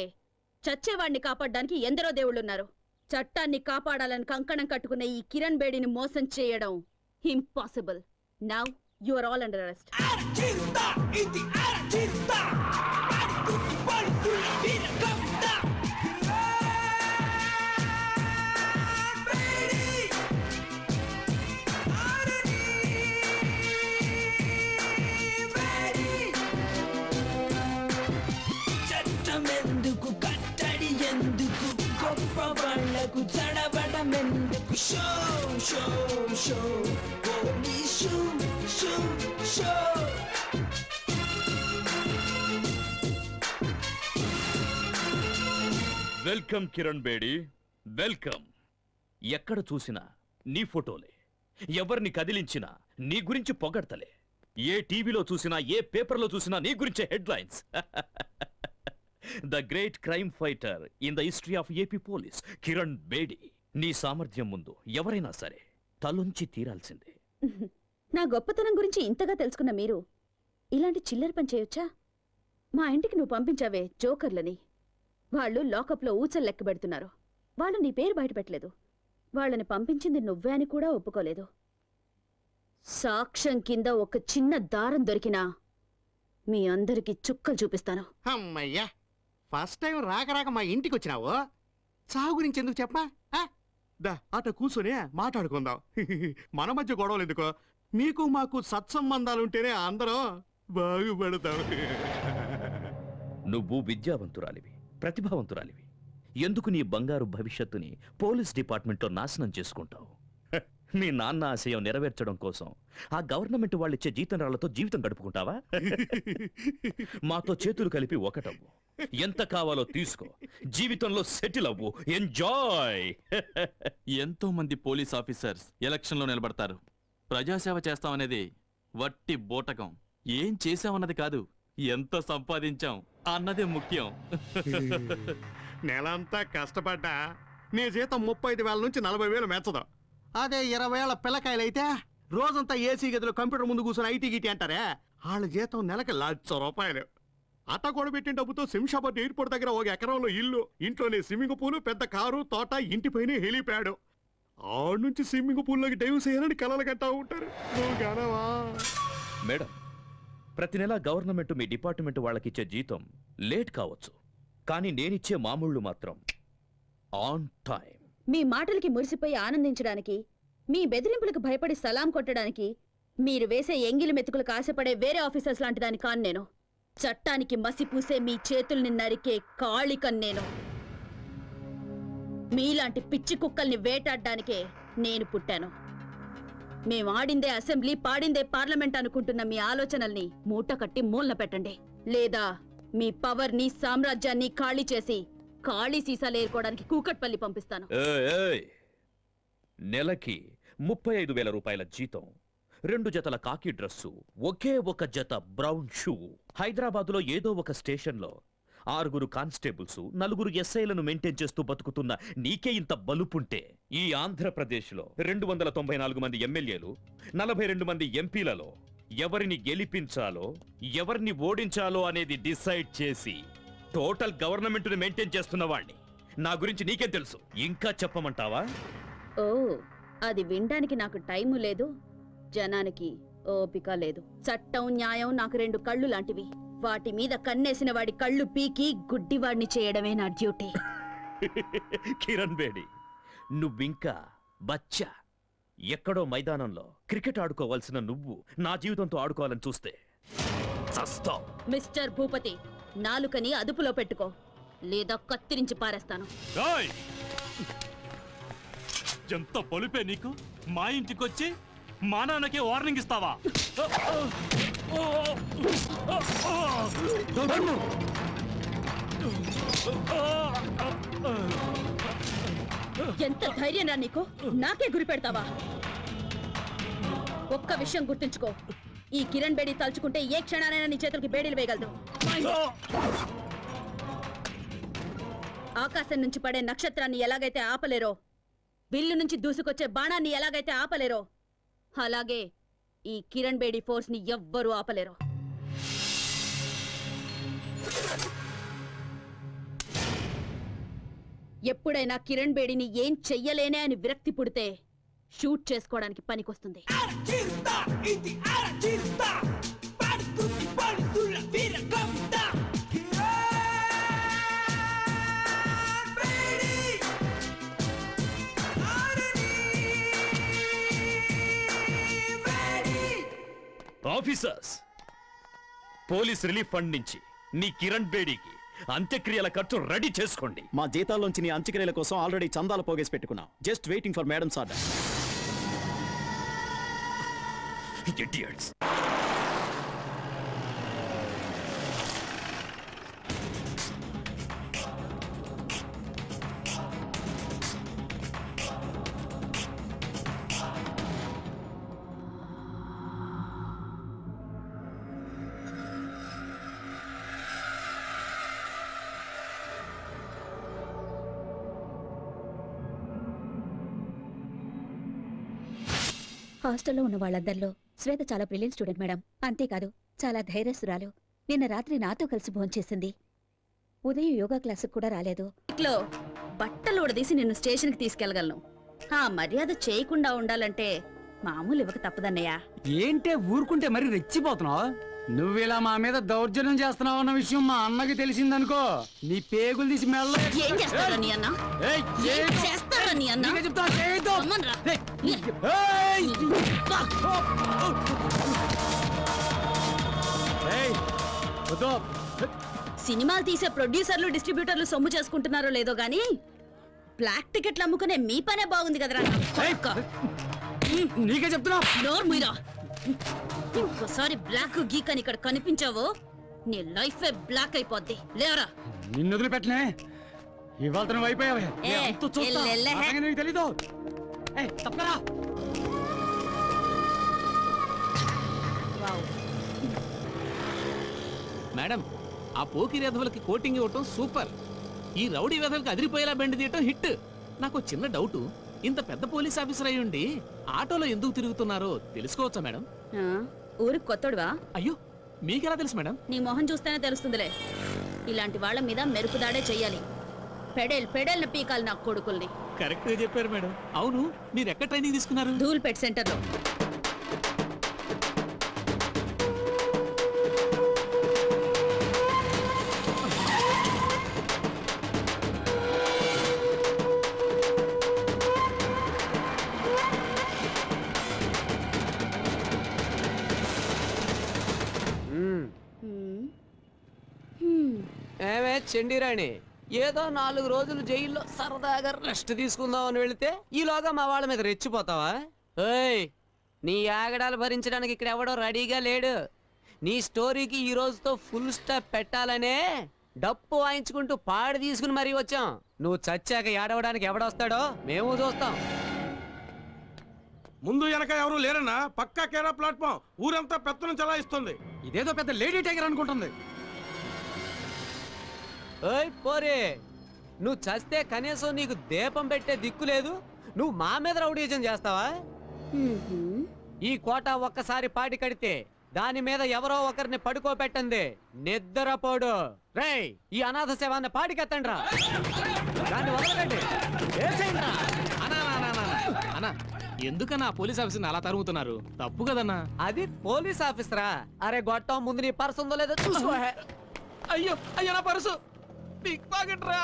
చచ్చేవాణ్ణి కాపాడడానికి ఎందరో దేవుళ్ళున్నారు. చట్టాన్ని కాపాడాలని కంకణం కట్టుకున్న ఈ కిరణ్ బేడిని మోసం చేయడం impossible. Now you are all under arrest. ఎందుకు కట్టడి ఎందుకు గొప్ప వాళ్ళకు చడబడం ఎందుకు show show show police show show show. Welcome Kiran Bedi, welcome. ఎక్కడ చూసినా నీ ఫోటోలే, ఎవరిని కదిలించినా నీ గురించి పొగడ్తలే. ఏ టీవీలో చూసినా, ఏ పేపర్లో చూసినా నీ గురించే headlines. The great crime fighter in the history of AP police, Kiran Bedi. నీ సామర్థ్యం ముందు ఎవరైనా సరే తలొంచి తీరాల్సిందే. నా గొప్పతనం గురించి ఇంతగా తెలుసుకున్న మీరు ఇలాంటి చిల్లర పని చేయొచ్చా? మా ఇంటికి నువ్వు పంపించావే జోకర్లని, వాళ్ళు లాకప్లో ఊచలు లెక్క పెడుతున్నారు. వాళ్ళు నీ పేరు బయటపెట్టలేదు. వాళ్ళని పంపించింది నువ్వే అని కూడా ఒప్పుకోలేదు. సాక్ష్యం కింద ఒక చిన్న దారం దొరికినా మీ అందరికి చుక్కలు చూపిస్తాను. అమ్మయ్యా, ఫస్ట్ టైం రాక రాక మా ఇంటికి వచ్చినావు. చావు గురించి ఎందుకు చెప్పా? దా అట కూర్చొని మాట్లాడుకుందాం. మన మధ్య గొడవలు ఎందుకో? మీకు మాకు సత్సంబంధాలుంటేనే అందరం బాగుపడతాం. నువ్వు విద్యావంతురాలివి, ప్రతిభావంతురాలివి. ఎందుకు నీ బంగారు భవిష్యత్తుని పోలీస్ డిపార్ట్మెంట్లో నాశనం చేసుకుంటావు? మీ నాన్న ఆశయం నెరవేర్చడం కోసం ఆ గవర్నమెంట్ వాళ్ళిచ్చే జీతంరాళ్లతో జీవితం గడుపుకుంటావా? మాతో చేతులు కలిపి ఒకటవ్వు, ఎంత కావాలో తీసుకో, జీవితంలో సెటిల్ అవ్వు, ఎంజాయ్. ఎంతో మంది పోలీస్ ఆఫీసర్స్ ఎలక్షన్లో నిలబడతారు. ప్రజాసేవ చేస్తామనేది వట్టి బోటకం. ఏం చేశామన్నది కాదు, ఎంత సంపాదించాం అన్నదే ముఖ్యం. నెలంతా కష్టపడ్డా నీ జీతం 35,000 నుంచి 40,000 మెచ్చదు. అదే 20,000 పిల్లకాయలైతే రోజంతా ఏసీ గదిలో కంప్యూటర్ ముందు కూర్చొని ఐటీ గిటీ అంటారే, వాళ్ళ జీతం నెలకి ₹1,00,000. అట్ట కూడబెట్టిన డబ్బుతో శంషాబాద్ ఎయిర్పోర్ట్ దగ్గర ఒక ఎకరంలో ఇల్లు, ఇంట్లోనే స్విమ్మింగ్ పూల్, పెద్ద కారు, తోట, ఇంటిపైనే హెలిప్యాడ్. ఆడ నుంచి స్విమ్మింగ్ పూల్లోకి డైవ్ చేయాలని కలలు కట్టా ఉంటారు. నువ్వు కనవా? మేడం, ప్రతి నెల గవర్నమెంట్ మీ డిపార్ట్మెంట్ వాళ్ళకిచ్చే జీతం లేట్ కావచ్చు, కానీ నేనిచ్చే మామూళ్ళు మాత్రం ఆన్ టైం. మీ మాటలకి మురిసిపోయి ఆనందించడానికి, మీ బెదిరింపులకు భయపడి సలాం కొట్టడానికి, మీరు వేసే ఎంగిలి మెతుకులకు ఆశపడే వేరే ఆఫీసర్స్ లాంటి దాని కాను నేను. చట్టానికి మసి పూసే మీ చేతుల్ని నరికే కాళికన్ నేను. మీలాంటి పిచ్చి కుక్కల్ని వేటాడడానికే నేను పుట్టాను. మేం ఆడిందే అసెంబ్లీ పాడిందే పార్లమెంట్ అనుకుంటున్న మీ ఆలోచనల్ని మూట కట్టి మూలన పెట్టండి. లేదా మీ పవర్ ని సామ్రాజ్యాన్ని ఖాళీ చేసి ఖాళీ సీసాలు ఏరుకోవడానికి కూకట్పల్లి పంపిస్తాను. నెలకి 35,000 రూపాయల జీతం, 2 జతల కాకి డ్రెస్సు, ఒకే ఒక జత బ్రౌన్ షూ. హైదరాబాదులో ఏదో ఒక స్టేషన్లో 6 కానిస్టేబుల్స్, 4 ఎస్ఐలను మెయింటైన్ చేస్తూ బతుకుతున్న నీకే ఇంత బలుపుంటే, ఈ ఆంధ్రప్రదేశ్లో 294 మంది ఎమ్మెల్యేలు, 42 మంది ఎంపీలలో ఎవరిని గెలిపించాలో ఎవరిని ఓడించాలో అనేది డిసైడ్ చేసి టోటల్ గవర్నమెంట్ ని మెయింటైన్ చేస్తున్న వాణ్ణి. నా గురించి నీకేం తెలుసు? ఇంకా చెప్పమంటావా? ఓ, అది వినడానికి నాకు టైము లేదు, జనానికి ఓపిక లేదు. చట్టం న్యాయం నాకు 2 కళ్ళు లాంటివి. వాటి మీద కన్నేసిన వాడి కళ్ళు పీకి గుడ్డివాడిని చేయడమే నా డ్యూటీ. కిరణ్ బేడి, నువ్వింకా బచ్చా. ఎక్కడో మైదానంలో క్రికెట్ ఆడుకోవాల్సిన నువ్వు నా జీవితంతో ఆడుకోవాలని చూస్తే చస్తావ్. మిస్టర్ భూపతి, నాలుకని అదుపులో పెట్టుకో, లేదా కత్తిరించి పారేస్తాను. ఎంత పొలిపే నీకు? మా ఇంటికొచ్చి మా నాన్నకే వార్నింగ్ ఇస్తావా? ఎంత ధైర్యంరా నీకు? నాకే గురి పెడతావా? ఒక్క విషయం గుర్తుంచుకో, ఈ కిరణ్ బేడి తలుచుకుంటే ఏ క్షణానైనా నీ చేతులకి బేడీలు వేయగలదు. ఆకాశం నుంచి పడే నక్షత్రాన్ని ఎలాగైతే ఆపలేరో, బిల్లు నుంచి దూసుకొచ్చే బాణాన్ని ఎలాగైతే ఆపలేరో, అలాగే ఈ కిరణ్ బేడి ఫోర్స్ ని ఎవ్వరూ ఆపలేరు. ఎప్పుడైనా కిరణ్ బేడిని ఏం చెయ్యలేనే అని విరక్తి పుడితే షూట్ చేసుకోవడానికి పనికొస్తుంది. ఆఫీసర్స్, పోలీస్ రిలీఫ్ ఫండ్ నుంచి నీ కిరణ్ బేడీకి అంత్యక్రియల ఖర్చు రెడీ చేసుకోండి. మా జీతాల్లోంచి నీ అంత్యక్రియల కోసం ఆల్రెడీ చందాలు పోగేసి పెట్టుకున్నాం. Just waiting for madams order. Idiots. హాస్టల్లో ఉన్న వాళ్ళందరిలో శ్వేత చాలా బ్రిలియంట్ స్టూడెంట్ మేడం. అంతేకాదు చాలా ధైర్యస్తురాలు. నిన్న రాత్రి నాతో కలిసి భోంచేసింది. ఉదయం యోగా క్లాసుకు కూడా రాలేదు. ఇట్లో బట్టలు ఉడదీసి నిన్ను స్టేషన్కి తీసుకెళ్లగలను. ఆ మర్యాద చేయకుండా ఉండాలంటే మామూలు ఇవ్వక తప్పదన్నయ్యా. ఏంటే ఊరుకుంటే మరి రెచ్చిపోతున్నావు? నువ్విలా మా మీద దౌర్జన్యం చేస్తున్నావు అన్న విషయం మా అన్నకి తెలిసిందనుకో, నీ పేగులు తీసి మెల్ల. ఏం చేస్తారా నీ అన్న? ఏం చేస్తారా నీ అన్న? అమ్మన్రా. సినిమాలు తీసే ప్రొడ్యూసర్లు డిస్ట్రిబ్యూటర్లు సొమ్ము చేసుకుంటున్నారో లేదో గానీ బ్లాక్ టికెట్లు అమ్ముకునే మీ పనే బాగుంది కదరా. నీకే చెప్తున్నా. నోరు మీరా. ఇంకోసారి బ్లాక్ గీక్ అని ఇక్కడ కనిపించావో నీ లైఫ్ బ్లాక్ అయిపోద్ది. లేవరా. నిన్ను వదిలిపెట్టనే. ఇవాళ నువ్వు అయిపోయావే. నీకు తెలీదు. తప్పరా. మేడం, ఆ పోకిరి వెధవలకి కోటింగ్ ఇవ్వటం సూపర్. ఈ రౌడీ వెధవలకి అదిరిపోయేలా బెండ్ తీయటం హిట్. నాకు చిన్న డౌట్, ఇంత పెద్ద పోలీస్ ఆఫీసర్ అయి ఉండి ఆటోలో ఎందుకు తిరుగుతున్నారో తెలుసుకోవచ్చా మేడం? ఊరికి కొత్తడువా? అయ్యో, మీకెలా తెలుసు మేడం? నీ మొహం చూస్తేనే తెలుస్తుందిలే. ఇలాంటి వాళ్ళ మీద మెరుపుదాడే చెయ్యాలి. పెడేల్ పీకాలి నా కొడుకుల్ని. కరెక్ట్ గా చెప్పారు మేడం. అవును, మీరు ఎక్కడ ట్రైనింగ్ తీసుకున్నారు? ధూల్పేట్ సెంటర్లో. ఏమే చెండిరాణి, ఏదో 4 రోజులు జైల్లో సరదాగా రెస్ట్ తీసుకుందాం అని వెళితే ఈలోగా మా వాళ్ళ మీద రెచ్చిపోతావా? ఏయ్, నీ ఆగడాలు భరించడానికి ఇక్కడ ఎవడో రెడీగా లేడు. నీ స్టోరీకి ఈ రోజుతో ఫుల్ స్టాప్ పెట్టాలనే డప్పు వాయించుకుంటూ పాడి తీసుకుని మరీ వచ్చాం. నువ్వు చచ్చాక ఏడవడానికి ఎవడొస్తాడో మేము చూస్తాం. ముందు వెనక ఎవరు లేరన్నా, పక్కా కేరా ప్లాట్ఫామ్. ఊరంతా పెత్తనం చలాయిస్తుంది. ఇదేదో పెద్ద లేడీ టైగర్ అనుకుంటుంది. ఓయ్ పోరే, నువ్వు చస్తే కనీసం నీకు దీపం పెట్టే దిక్కు లేదు. నువ్వు మా మీద రౌడీజం చేస్తావా? ఈ కోట ఒక్కసారి పాటి కడితే దాని మీద ఎవరో ఒకరిని పడుకోబెట్టండి, నిద్రపోడు. రేయ్, ఈ అనాథ శవాన్ని పాటికెత్తండి రా. దాన్ని వదలకండి, వేసేయండిరా. అన్నా ఎందుకన్నా పోలీస్ ఆఫీసర్ని అలా తరుగుతున్నారు? తప్పు కదన్నా. అది పోలీస్ ఆఫీసరా? అరే గొట్టం, ముందు నీ పర్సు ఉందో లేదో చూసుకో. అయ్యో అయ్యో నా పర్సు పిక్ పాకెట్ రా.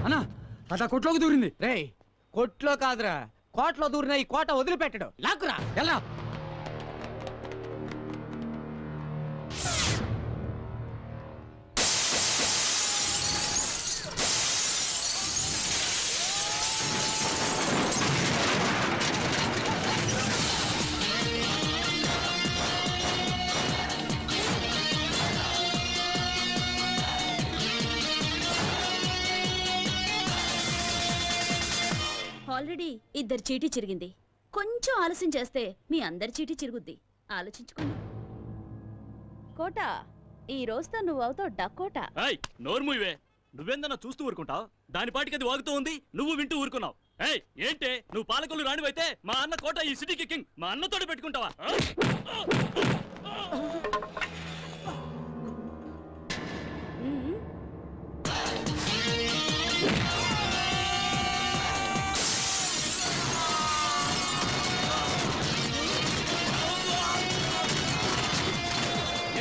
అన్నా అట్లా కొట్లోకి దూరింది. రేయ్, కొట్లో కాదురా, కోట్లో దూరిన ఈ కోట వదిలిపెట్టడు. లాక్కురా, ఎలా? ఆల్రెడీ ఇద్దరు చీటీ చిరిగింది. కొంచెం ఆలస్యం చేస్తే మీ అందరి చీటీ చిరుగుద్ది. ఆలోచించుకోండి. కోట, ఈ రోజుతో నువ్వు అవుతావు డకోటా. నోర్మువే, నువ్వేందన్నా చూస్తూ ఊరుకుంటావు? దాని పాటికి అది వాగుతూ ఉంది, నువ్వు వింటూ ఊరుకున్నావు. ఏయ్ ఏంటే, నువ్వు పాలకులు రానివైతే మా అన్న కోట ఈ సిటీకి కింగ్. మా అన్నతోటి పెట్టుకుంటావా?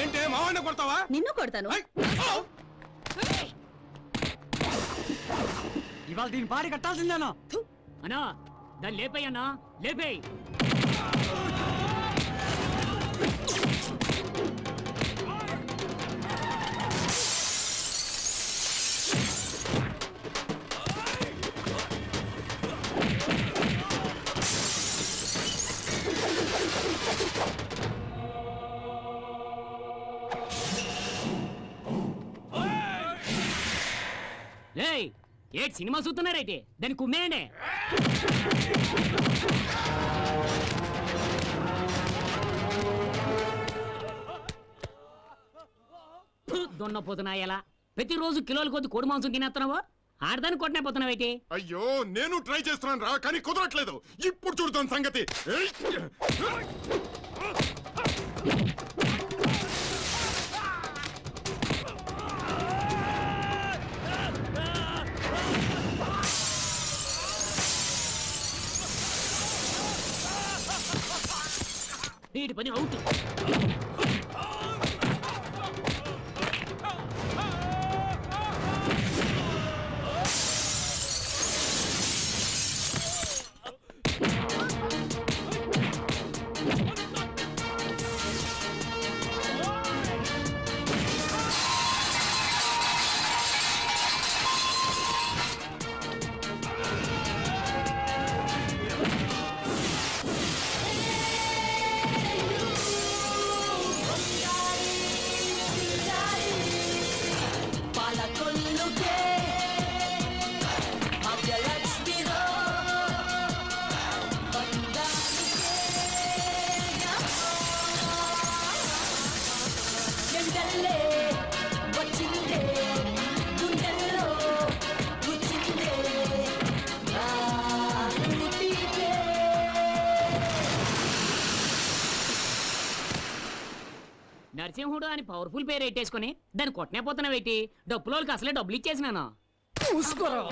ఏంటే మావాడిని కొడతావా? నిన్ను కొడతాను. ఇవాళ దీని పాడి కట్టాల్సిందేనా? అన్నా దాన్ని లేపేయన్నా, లేపేయ్. ఏ సినిమా చూస్తున్నారైతే దాన్ని కుమ్మేయండి. దున్నపోతున్నా ఎలా ప్రతిరోజు కిలోల కొద్ది కోడి మాంసం తినేస్తున్నావో ఆడదాన్ని కొట్టనే పోతున్నావేటి? అయ్యో నేను ట్రై చేస్తున్నాను రా, కానీ కుదరట్లేదు. ఇప్పుడు చూడతాను సంగతి. వీటి పని అవుట్. నరసింహుడు అని పవర్ఫుల్ పేరు పెట్టేసుకుని దాన్ని కొట్టనే పోతున్నావేటి? డబ్బులోకి అసలే డబ్బులు ఇచ్చేసినాను. చూసుకోరా.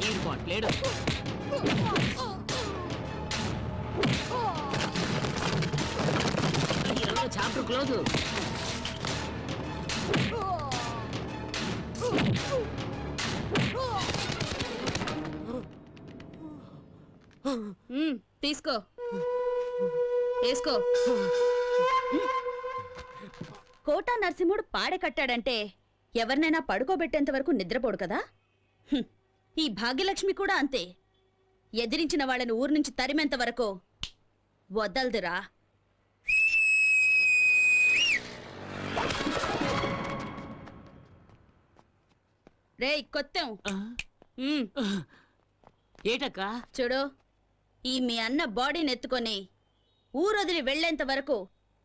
ఈ కొట్టలేడు. చాప షట్టర్ క్లోజ్. తీసుకో, వేసుకో. కోటా నరసింహుడు పాడె కట్టాడంటే ఎవరినైనా పడుకోబెట్టేంత వరకు నిద్రపోడు కదా. ఈ భాగ్యలక్ష్మి కూడా అంతే. ఎదిరించిన వాళ్ళని ఊరు నుంచి తరిమేంత వరకు వదలదురా. రేయ్ కొత్తెం, ఏటక్క? చూడు, ఈ మీ అన్న బాడీని ఎత్తుకొని ఊరొదిలి వెళ్లేంత వరకు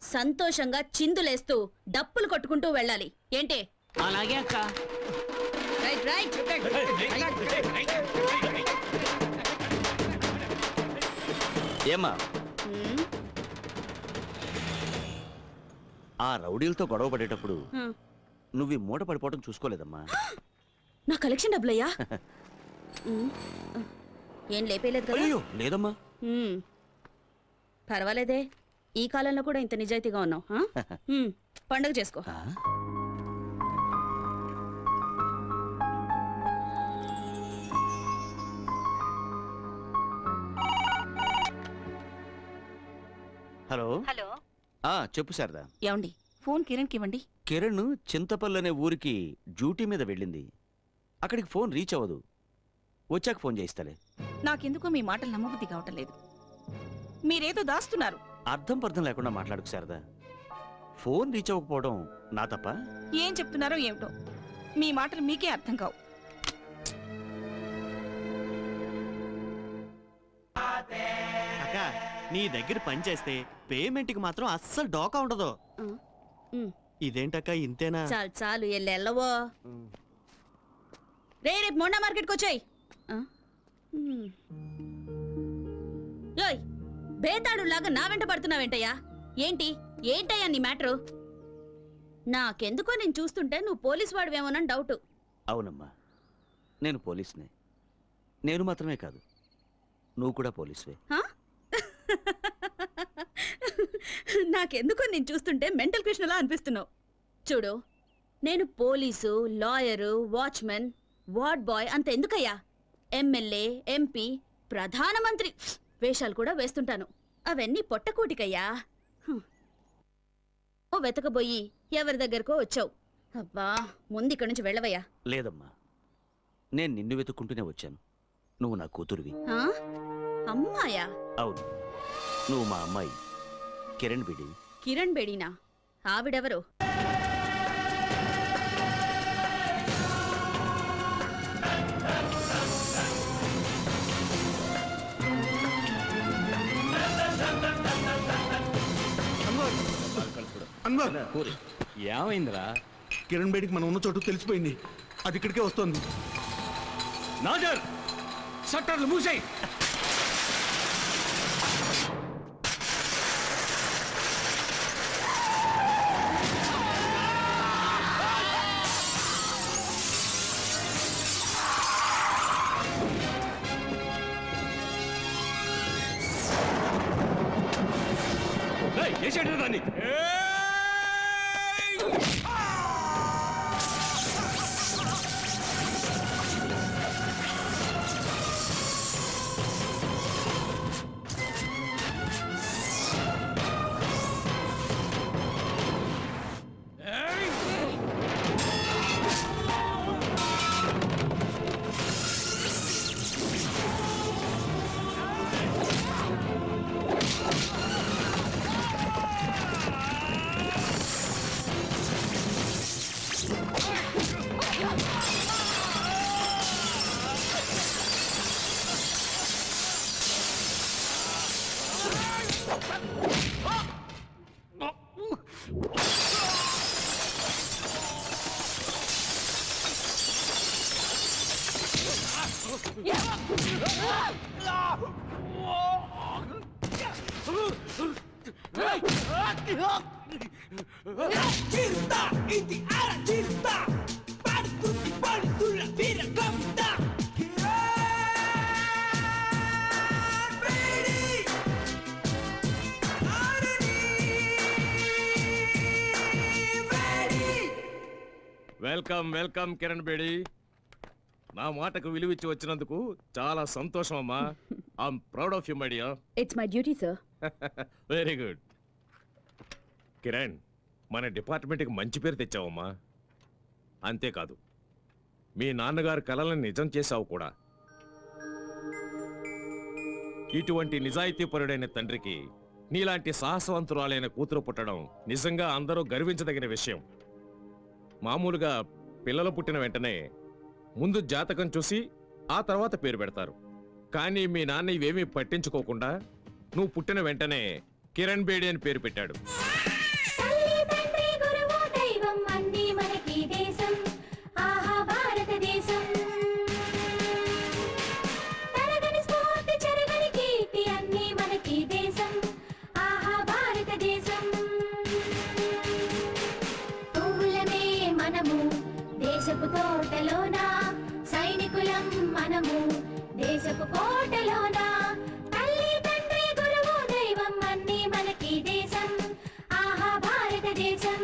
సంతోషంగా చిందులేస్తూ డప్పులు కొట్టుకుంటూ వెళ్ళాలి. ఏంటి? అలాగే అక్క. Right right. ఏమ్మా, ఆ రౌడీలతో గొడవ పడేటప్పుడు నువ్వు ఈ మూట పడిపోవడం చూసుకోలేదమ్మా. నా కలెక్షన్ డబ్బులయ్యా. ఏం లేపేలేదు కదా? అయ్యో లేదమ్మా. పర్వాలేదే, ఈ కాలంలో కూడా ఇంత నిజాయితీగా ఉన్నావు. పండగ చేసుకో. హలో. హలో, చెప్పు శారదా. ఏమండి, ఫోన్ కిరణ్కి ఇవ్వండి. కిరణ్ చింతపల్లి అనే ఊరికి డ్యూటీ మీద వెళ్ళింది. అక్కడికి ఫోన్ రీచ్ అవ్వదు. వచ్చాక ఫోన్ చేయిస్తాలే. నాకెందుకో మీ మాటలు నమ్మబుద్ధి కావటం లేదు. మీరేదో దాస్తున్నారు. అర్థం పర్థం లేకుండా మాట్లాడుకు శారదా. ఫోన్ రీచ్ అవ్వకపోవడం నా తప్ప? ఏం చెప్తున్నారో ఏమిటో, మీ మాటలు మీకే అర్థం కావు. అక్క, నీ దగ్గర పని చేస్తే పేమెంట్కి మాత్రం అస్సలు డోకా ఉండదు. ఇదేంటక్క ఇంతేనా? చాలు చాలు, ఎల్లవో. రేపు మొండా మార్కెట్కి వచ్చాయి. బేతాడు లాగా నా వెంట పడుతున్నావేంటయ్యా? ఏంటయ్యా నీ మ్యాటరు? నాకెందుకో నేను చూస్తుంటే నువ్వు పోలీసు వాడివేమోనని డౌట్. అవునమ్మా, నేను పోలీసునే. నేను మాత్రమే కాదు, నువ్వు కూడా పోలీసువే. నాకెందుకో నేను చూస్తుంటే మెంటల్ కృష్ణలా అనిపిస్తున్నావు. చూడు, నేను police, lawyer, watchman, ward boy అంత ఎందుకయ్యా, ఎమ్మెల్యే, ఎంపీ, ప్రధానమంత్రి వేషాలు కూడా వేస్తుంటాను. అవన్నీ పొట్టకూటికయ్యా. ఓ వెతకబోయి ఎవరి దగ్గరకో వచ్చావు. అబ్బా, ముందు ఇక్కడి నుంచి వెళ్ళవయ్యా. లేదమ్మా, నేను నిన్ను వెతుక్కుంటూనే వచ్చాను. నువ్వు నా కూతురువి. అమ్మాయా? అవును, నువ్వు మా అమ్మాయి కిరణ్ బేడి. కిరణ్ బేడీనా? ఆవిడెవరు? అన్వర్, ఏమైందిరా? కిరణ్ బేడికి మనం ఉన్న చోటు తెలిసిపోయింది. అది ఇక్కడికే వస్తుంది. నాజర్, షట్టర్లు మూసేయ్. దాన్ని వెల్కమ్ వెల్కమ్ కిరణ్ బేడి. నా మాటకు విలువిచ్చి వచ్చినందుకు చాలా సంతోషం అమ్మా. I'm proud of you my dear. It's my duty sir. Very good. Kiran, మన డిపార్ట్మెంట్కి మంచి పేరు తెచ్చావమ్మా. అంతేకాదు మీ నాన్నగారు కలలను నిజం చేశావు కూడా. ఇటువంటి నిజాయితీపరుడైన తండ్రికి నీలాంటి సాహసవంతురాలైన కూతురు పుట్టడం నిజంగా అందరూ గర్వించదగిన విషయం. మామూలుగా పిల్లలు పుట్టిన వెంటనే ముందు జాతకం చూసి ఆ తర్వాత పేరు పెడతారు. కానీ మీ నాన్న ఇవేమీ పట్టించుకోకుండా నువ్వు పుట్టిన వెంటనే కిరణ్ బేడి అని పేరు పెట్టాడు. దేశపు తోటలోనా సైనికులం మనము, దేశపు కోటలోనా తల్లి తండ్రి గురువు దైవం అన్నీ మనకి దేశం, ఆహా భారతదేశం.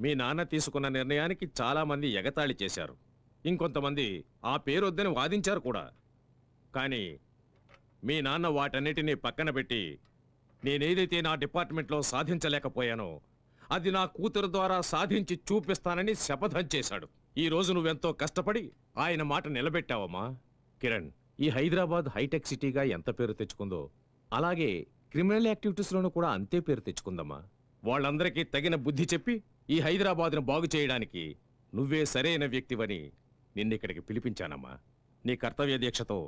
మీ నాన్న తీసుకున్న నిర్ణయానికి చాలా మంది ఎగతాళి చేశారు. ఇంకొంతమంది ఆ పేరు వద్దని వాదించారు కూడా. కానీ మీ నాన్న వాటన్నిటినీ పక్కన పెట్టి నేనేదైతే నా డిపార్ట్మెంట్లో సాధించలేకపోయానో అది నా కూతురు ద్వారా సాధించి చూపిస్తానని శపథం చేశాడు. ఈ రోజు నువ్వెంతో కష్టపడి ఆయన మాట నిలబెట్టావమ్మా. కిరణ్, ఈ హైదరాబాద్ హైటెక్ సిటీగా ఎంత పేరు తెచ్చుకుందో అలాగే క్రిమినల్ యాక్టివిటీస్లోనూ కూడా అంతే పేరు తెచ్చుకుందమ్మా. వాళ్ళందరికీ తగిన బుద్ధి చెప్పి ఈ హైదరాబాద్ను బాగు చేయడానికి నువ్వే సరైన వ్యక్తివని నిన్నిక్కడికి పిలిపించానమ్మా. నీ కర్తవ్య దీక్షతో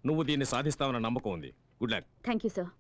నువ్వు దీన్ని సాధిస్తావన్న నమ్మకం ఉంది. Good luck. Thank you sir.